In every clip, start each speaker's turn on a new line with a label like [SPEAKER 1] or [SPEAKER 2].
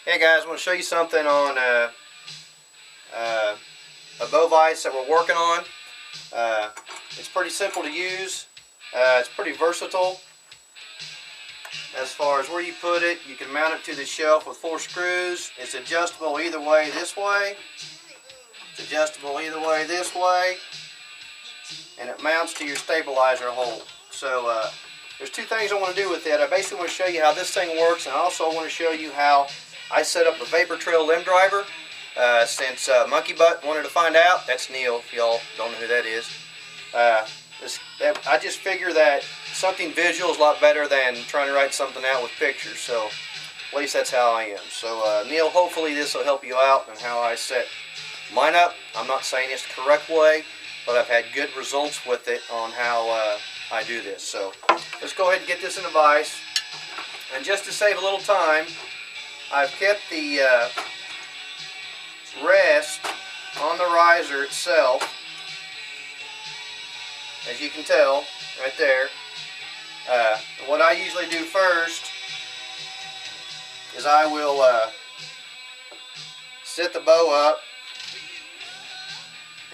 [SPEAKER 1] Hey guys, I want to show you something on a bow vise that we're working on. It's pretty simple to use. It's pretty versatile as far as where you put it. You can mount it to the shelf with 4 screws. It's adjustable either way this way. It's adjustable either way this way. And it mounts to your stabilizer hole. So there's 2 things I want to do with it. I basically want to show you how this thing works, and I also want to show you how I set up a vapor trail limb driver. Since Monkey Butt wanted to find out, that's Neil, if y'all don't know who that is. I just figure that something visual is a lot better than trying to write something out with pictures, so at least that's how I am. So Neil, hopefully this will help you out in how I set mine up. I'm not saying it's the correct way, but I've had good results with it on how I do this. So let's go ahead and get this in a vise. And just to save a little time, I've kept the rest on the riser itself, as you can tell right there. What I usually do first is I will set the bow up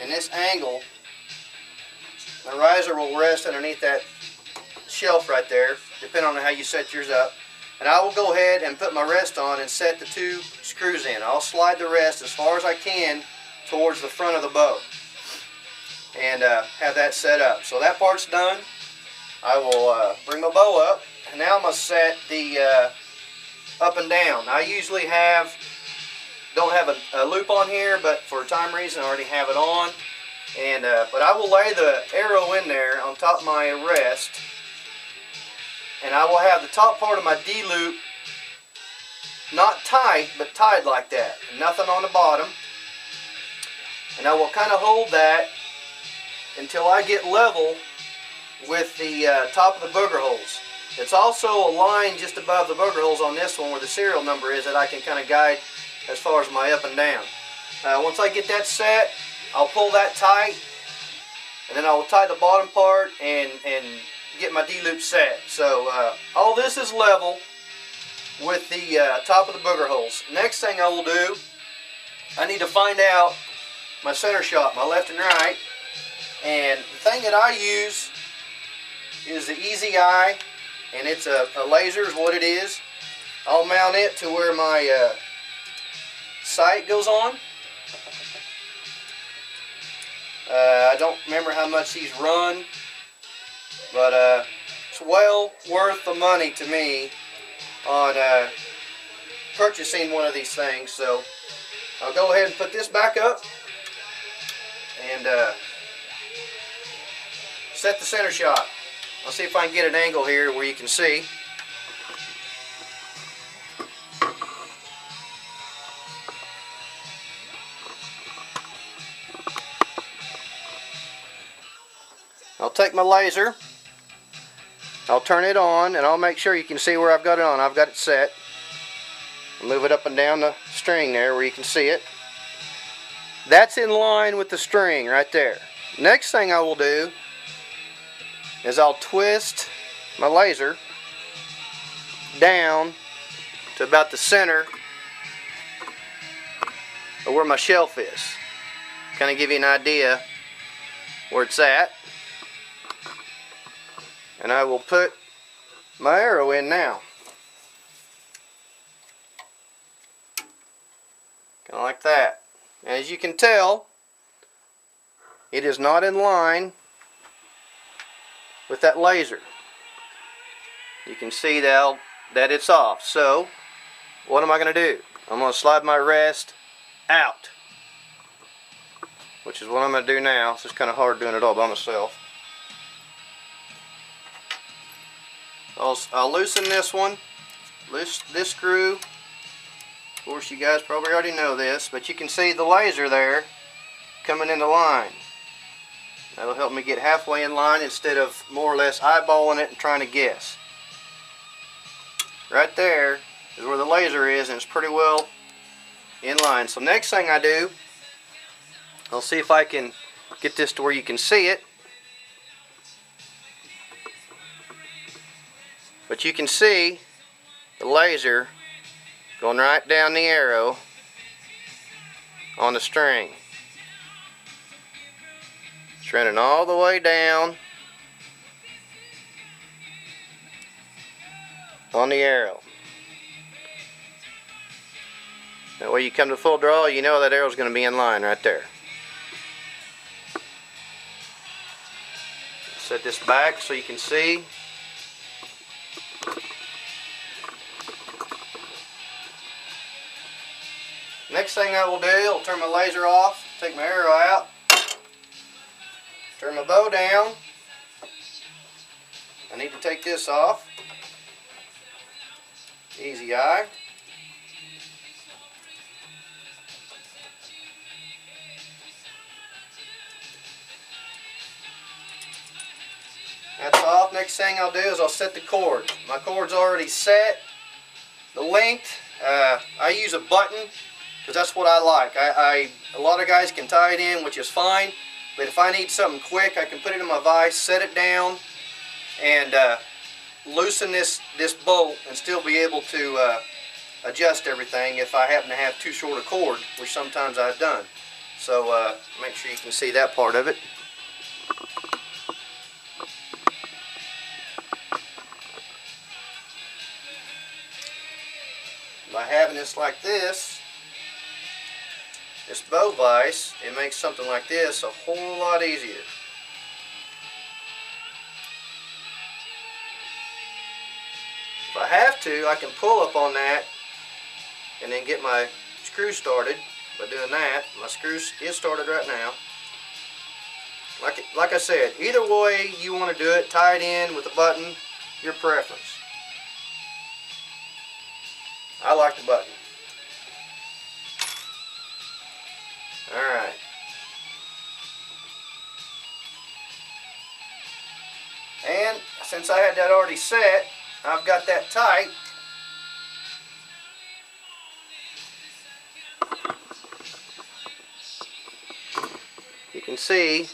[SPEAKER 1] in this angle. The riser will rest underneath that shelf right there, depending on how you set yours up. And I will go ahead and put my rest on and set the 2 screws in. I'll slide the rest as far as I can towards the front of the bow and have that set up. So that part's done. I will bring my bow up, and now I'm going to set the up and down. I usually don't have a loop on here, but for time reason I already have it on. And but I will lay the arrow in there on top of my rest, and I will have the top part of my D-loop not tight, but tied like that. Nothing on the bottom. And I will kind of hold that until I get level with the top of the booger holes. It's also a line just above the booger holes on this one where the serial number is that I can kind of guide as far as my up and down. Once I get that set, I'll pull that tight, and then I will tie the bottom part and get my D-loop set. So all this is level with the top of the booger holes. Next thing I will do, I need to find out my center shot, my left and right. And the thing that I use is the Easy Eye, and it's a laser is what it is. I'll mount it to where my sight goes on. I don't remember how much these run, but it's well worth the money to me on purchasing one of these things. So I'll go ahead and put this back up and set the center shot. I'll see if I can get an angle here where you can see. I'll take my laser, I'll turn it on, and I'll make sure you can see where I've got it on. I've got it set. I'll move it up and down the string there where you can see it. That's in line with the string right there. Next thing I will do is I'll twist my laser down to about the center of where my shelf is. Kind of give you an idea where it's at. And I will put my arrow in now. Kind of like that. As you can tell, it is not in line with that laser. You can see that it's off. So, what am I going to do? I'm going to slide my rest out, which is what I'm going to do now. It's just kind of hard doing it all by myself. I'll loosen this one, loosen this screw. Of course, you guys probably already know this, but you can see the laser there coming into line. That'll help me get halfway in line instead of more or less eyeballing it and trying to guess. Right there is where the laser is, and it's pretty well in line. So next thing I do, I'll see if I can get this to where you can see it. But you can see the laser going right down the arrow on the string. It's running all the way down on the arrow. That way you come to full draw, you know that arrow's going to be in line right there. Set this back so you can see. Next thing I will do, I'll turn my laser off, take my arrow out, turn my bow down. I need to take this off. Easy eye. That's off. Next thing I'll do is I'll set the cord. My cord's already set. The length, I use a button because that's what I like. A lot of guys can tie it in, which is fine. But if I need something quick, I can put it in my vise, set it down, and loosen this bolt and still be able to adjust everything if I happen to have too short a cord, which sometimes I've done. So make sure you can see that part of it. By having this like this bow vise, it makes something like this a whole lot easier. If I have to, I can pull up on that and then get my screw started by doing that. My screw is started right now. Like I said, either way you want to do it, tie it in with a button, your preference. I like the button. Alright. And since I had that already set, I've got that tight. You can see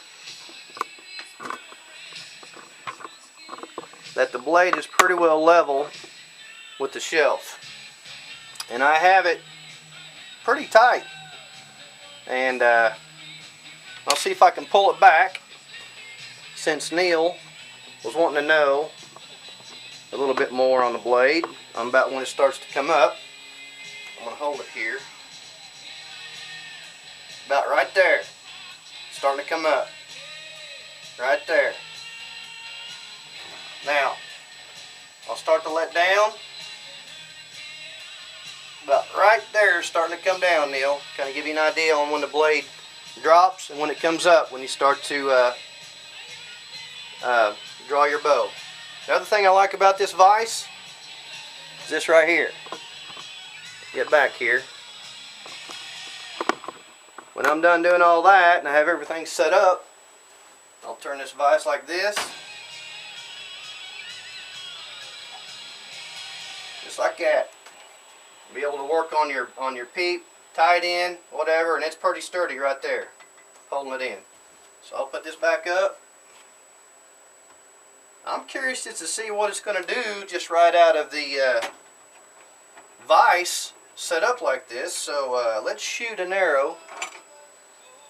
[SPEAKER 1] that the blade is pretty well level with the shelf. And I have it pretty tight. And I'll see if I can pull it back, since Neil was wanting to know a little bit more on the blade. I'm about when it starts to come up. I'm going to hold it here. About right there. Starting to come up. Right there. Now, I'll start to let down. About right there, starting to come down, Neil. Kind of give you an idea on when the blade drops and when it comes up, when you start to draw your bow. The other thing I like about this vise is this right here. Get back here. When I'm done doing all that and I have everything set up, I'll turn this vise like this. Just like that. Be able to work on your peep, tie it in, whatever, and it's pretty sturdy right there, holding it in. So I'll put this back up. I'm curious just to see what it's going to do just right out of the vise set up like this. So let's shoot an arrow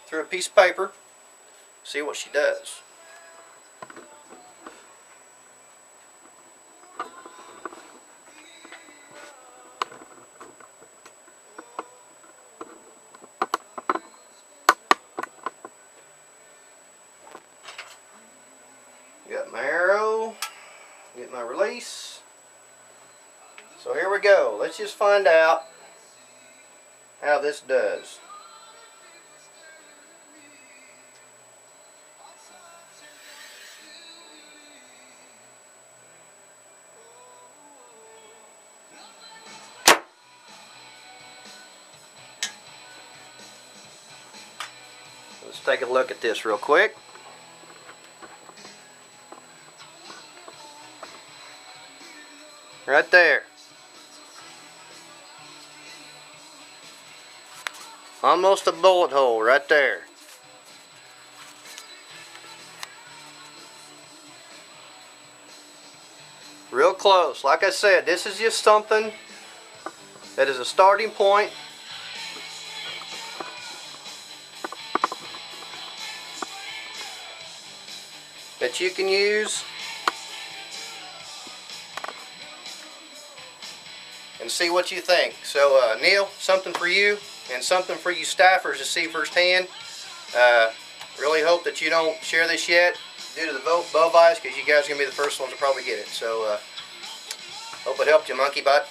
[SPEAKER 1] through a piece of paper, see what she does. Got my arrow, get my release. So here we go. Let's just find out how this does. Let's take a look at this real quick. Right there. Almost a bullet hole right there. Real close. Like I said, this is just something that is a starting point. That you can use and see what you think. So Neil, something for you and something for you staffers to see firsthand. Really hope that you don't share this yet due to the bow vise, because you guys are going to be the first ones to probably get it. So hope it helped you, monkey butt.